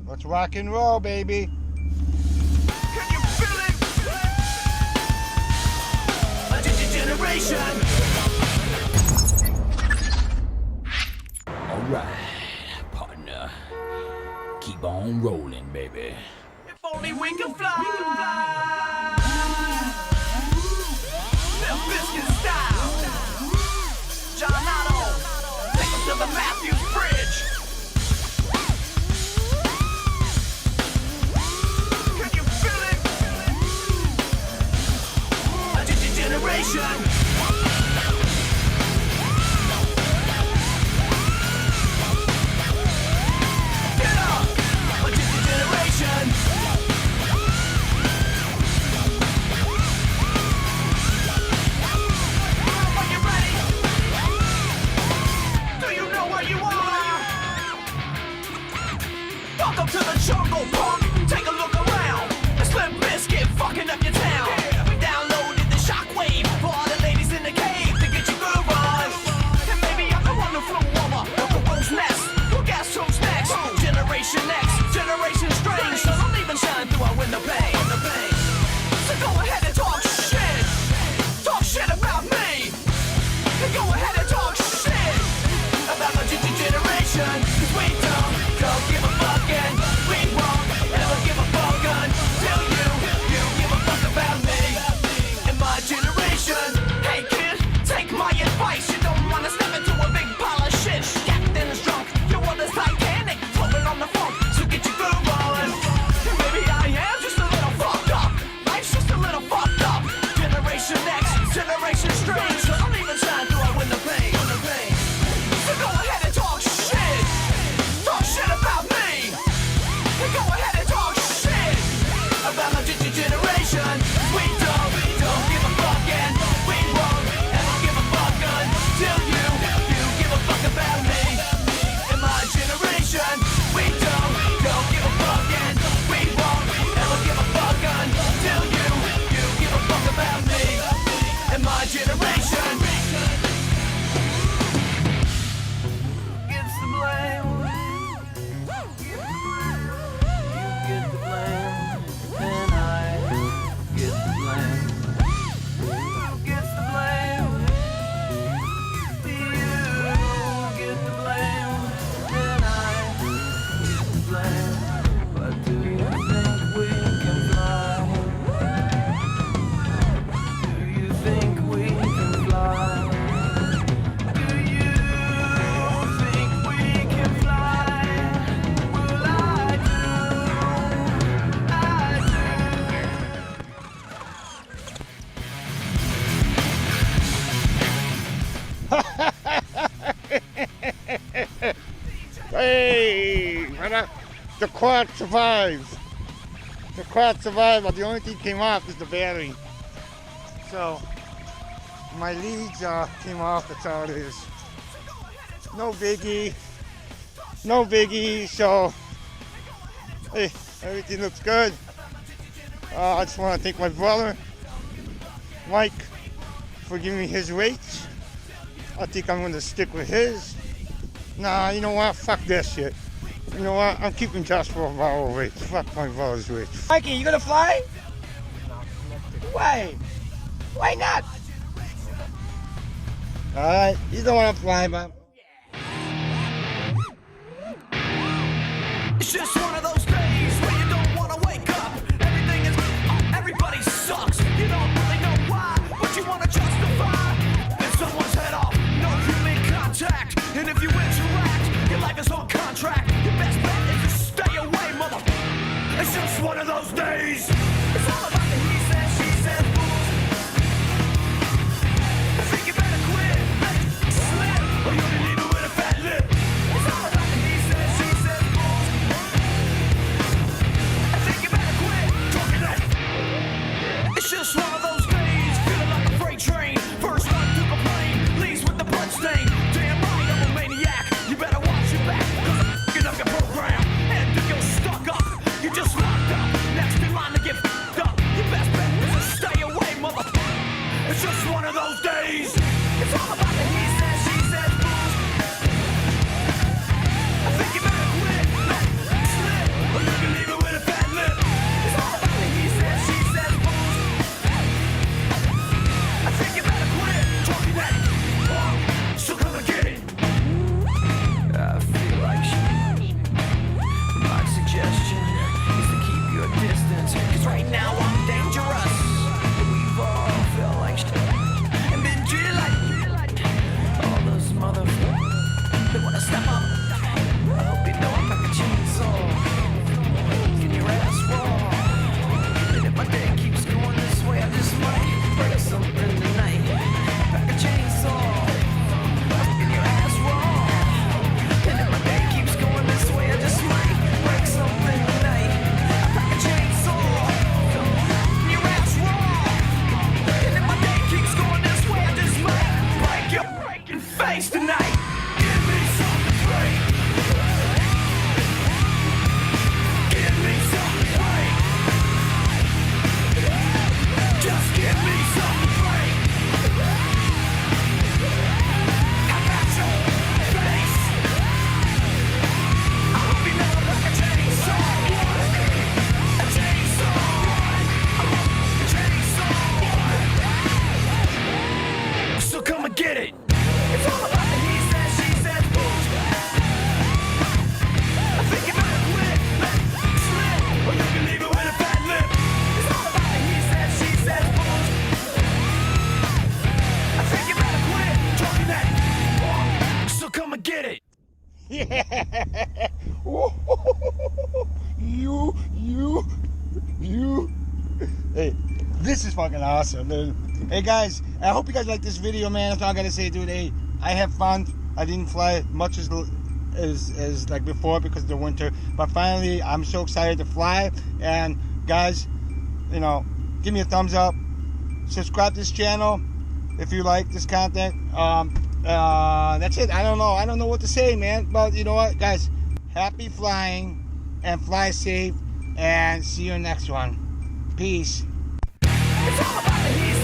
Let's rock and roll, baby. Can you feel it? A generation. All right, partner. Keep on rolling, baby. If only we could fly. Limp Bizkit style. John Otto. Take him to the Matthews Bridge. Can you feel it? A generation. Welcome to the jungle, punk. Take a look around. It's Limp Bizkit fucking up your town. We downloaded the shockwave for all the ladies in the cave to get you groove on. And maybe I'm the one who flew over the rose nest. Well, guess who's next? Generation X, Generation Strange. So don't even shine through our window pane. So go ahead and talk shit. Talk shit about me. And go ahead and talk shit about my generation. 'Cause we don't give a fuck and we won't ever give a fuck until you give a fuck about me and my generation. Hey kid, take my advice. You don't wanna step into a big pile of shit. Captain's drunk, your world is Titanic, floating on the phone, so get your groove on. Maybe I am just a little fucked up. Life's just a little fucked up. Generation X, Generation Strange. So don't even shine through our window pane. So go ahead and talk shit. Talk shit about me. And go ahead and talk shit about my generation. We don't give a fuck and we won't ever give a fuck until you give a fuck about me and my generation. We don't give a fuck and we won't ever give a fuck until you give a fuck about me and my generation. Gets the blame. You get the blame, and I get the blame. Who gets the blame? You get the blame, and I get the blame. But do you think we can fly? Do you think we can fly? Do you think we can fly? Well, I do. Hey, the quad survives. The quad survived, but the only thing came off is the battery. So my leads came off. That's all it is. No biggie. No biggie. So hey, everything looks good. I just want to thank my brother, Mike, for giving me his rates. I think I'm going to stick with his. Nah, you know what? Fuck this shit. You know what? I'm keeping Josh for our rates. Fuck my brother's rates. Mikey, you gonna fly? Why? Why not? Alright, you don't want to fly, but... It's just one of those days where you don't want to wake up. Everything is, everybody sucks. You don't really know why, but you want to justify. If someone's head off, no human contact. And if you interact, your life is on contract. Your best bet is to stay away, mother. It's just one of those days. It's all about the he said, she said fools. I think you better quit, let it slip, or you'll be leaving with a fat lip. It's all about the he said, she said fools. I think you better quit talking that. It's just one of those days, feeling like a freight train. First one to complain, leaves with the blood stain. Damn right, I'm a maniac. You better watch your back, cause I'm f***ing up your program. And if you're stuck up, you just locked up. Next This is fucking awesome, dude. Hey guys, I hope you guys like this video, man. That's all I gotta say, dude. Hey, I have fun. I didn't fly much as like before because of the winter, but finally I'm so excited to fly. And guys, you know, give me a thumbs up, subscribe to this channel if you like this content. That's it. I don't know what to say, man, but you know what, guys, happy flying and fly safe, and see you in the next one. Peace. It's all about the